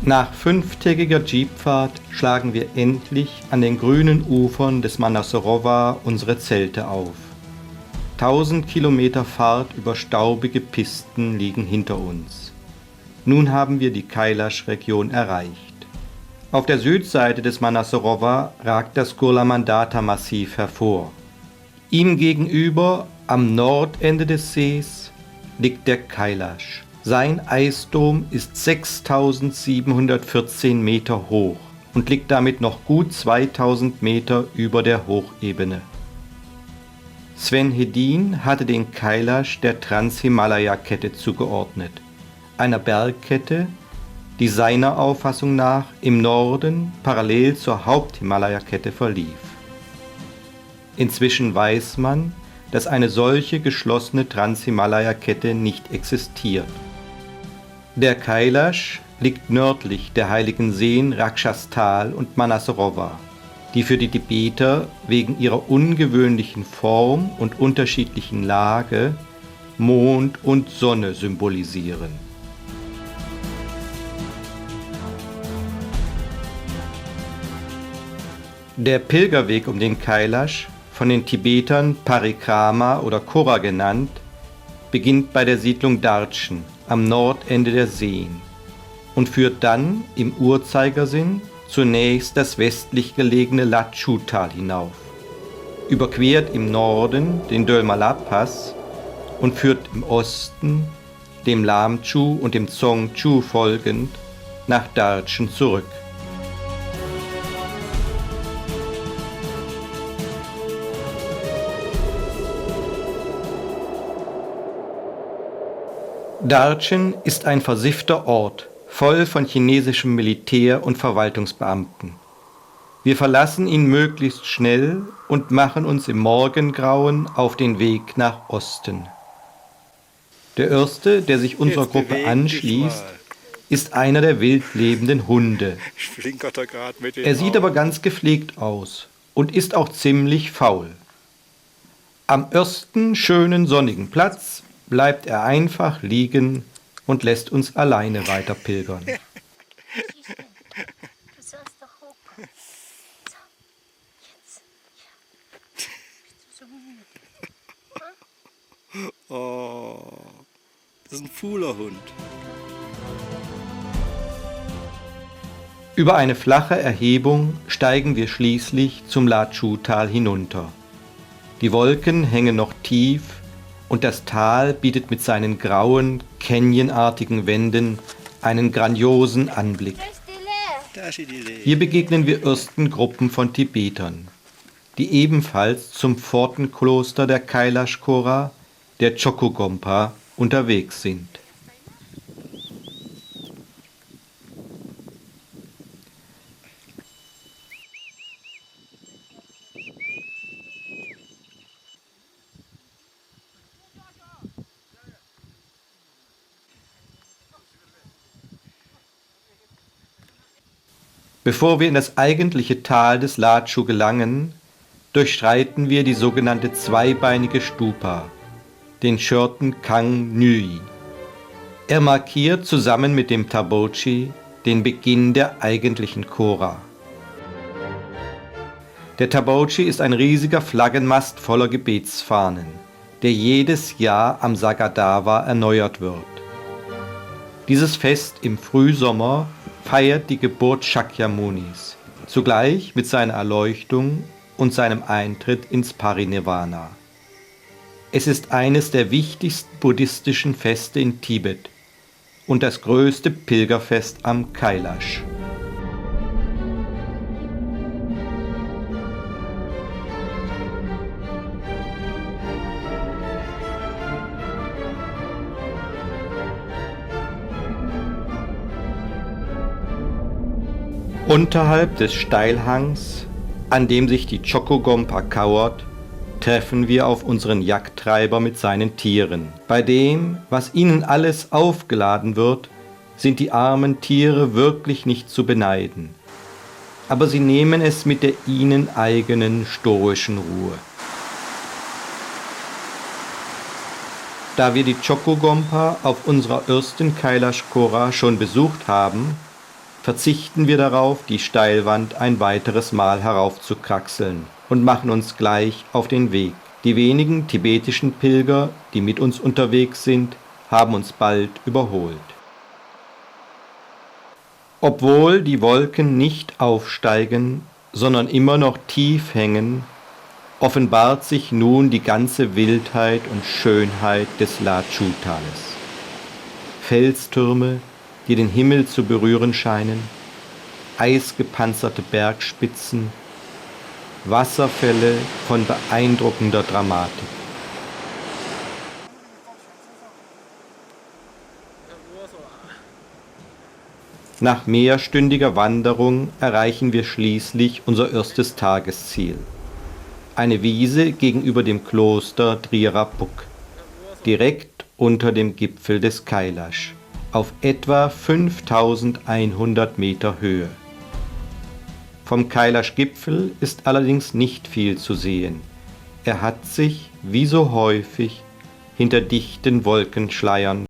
Nach 5-tägiger Jeepfahrt schlagen wir endlich an den grünen Ufern des Manasorowa unsere Zelte auf. 1000 Kilometer Fahrt über staubige Pisten liegen hinter uns. Nun haben wir die Kailash-Region erreicht. Auf der Südseite des Manasorowa ragt das Gurla-Mandata-Massiv hervor. Ihm gegenüber, am Nordende des Sees, liegt der Kailash. Sein Eisdom ist 6714 Meter hoch und liegt damit noch gut 2000 Meter über der Hochebene. Sven Hedin hatte den Kailash der Transhimalaya-Kette zugeordnet, einer Bergkette, die seiner Auffassung nach im Norden parallel zur Haupthimalaya-Kette verlief. Inzwischen weiß man, dass eine solche geschlossene Transhimalaya-Kette nicht existiert. Der Kailash liegt nördlich der heiligen Seen Rakshastal und Manasorowa, die für die Tibeter wegen ihrer ungewöhnlichen Form und unterschiedlichen Lage Mond und Sonne symbolisieren. Der Pilgerweg um den Kailash, von den Tibetern Parikrama oder Kora genannt, beginnt bei der Siedlung Darchen am Nordende der Seen und führt dann im Uhrzeigersinn zunächst das westlich gelegene Lachu-Tal hinauf, überquert im Norden den Dölmala-Pass und führt im Osten, dem Lamchu und dem Dzongchu folgend, nach Darchen zurück. Darchen ist ein versiffter Ort, voll von chinesischem Militär und Verwaltungsbeamten. Wir verlassen ihn möglichst schnell und machen uns im Morgengrauen auf den Weg nach Osten. Der erste, der sich unserer Gruppe anschließt, ist einer der wild lebenden Hunde. Er sieht aber ganz gepflegt aus und ist auch ziemlich faul. Am ersten schönen sonnigen Platz bleibt er einfach liegen und lässt uns alleine weiter pilgern. Oh, das ist ein fauler Hund. Über eine flache Erhebung steigen wir schließlich zum Lachu-Tal hinunter. Die Wolken hängen noch tief und das Tal bietet mit seinen grauen, canyonartigen Wänden einen grandiosen Anblick. Hier begegnen wir ersten Gruppen von Tibetern, die ebenfalls zum Pfortenkloster der Kailash-Kora, der Chokugompa, unterwegs sind. Bevor wir in das eigentliche Tal des Lachu gelangen, durchschreiten wir die sogenannte zweibeinige Stupa, den Shorten Kang Nui. Er markiert zusammen mit dem Tabochi den Beginn der eigentlichen Kora. Der Tabochi ist ein riesiger Flaggenmast voller Gebetsfahnen, der jedes Jahr am Sagadawa erneuert wird. Dieses Fest im Frühsommer feiert die Geburt Shakyamunis, zugleich mit seiner Erleuchtung und seinem Eintritt ins Parinirvana. Es ist eines der wichtigsten buddhistischen Feste in Tibet und das größte Pilgerfest am Kailash. Unterhalb des Steilhangs, an dem sich die Chokugompa kauert, treffen wir auf unseren Jagdtreiber mit seinen Tieren. Bei dem, was ihnen alles aufgeladen wird, sind die armen Tiere wirklich nicht zu beneiden. Aber sie nehmen es mit der ihnen eigenen stoischen Ruhe. Da wir die Chokugompa auf unserer ersten Kailash-Kora schon besucht haben, verzichten wir darauf, die Steilwand ein weiteres Mal heraufzukraxeln und machen uns gleich auf den Weg. Die wenigen tibetischen Pilger, die mit uns unterwegs sind, haben uns bald überholt. Obwohl die Wolken nicht aufsteigen, sondern immer noch tief hängen, offenbart sich nun die ganze Wildheit und Schönheit des Lachhu-Tales. Felstürme, die den Himmel zu berühren scheinen, eisgepanzerte Bergspitzen, Wasserfälle von beeindruckender Dramatik. Nach mehrstündiger Wanderung erreichen wir schließlich unser erstes Tagesziel. Eine Wiese gegenüber dem Kloster Drirapuk, direkt unter dem Gipfel des Kailash, auf etwa 5100 Meter Höhe. Vom Kailash-Gipfel ist allerdings nicht viel zu sehen. Er hat sich, wie so häufig, hinter dichten Wolkenschleiern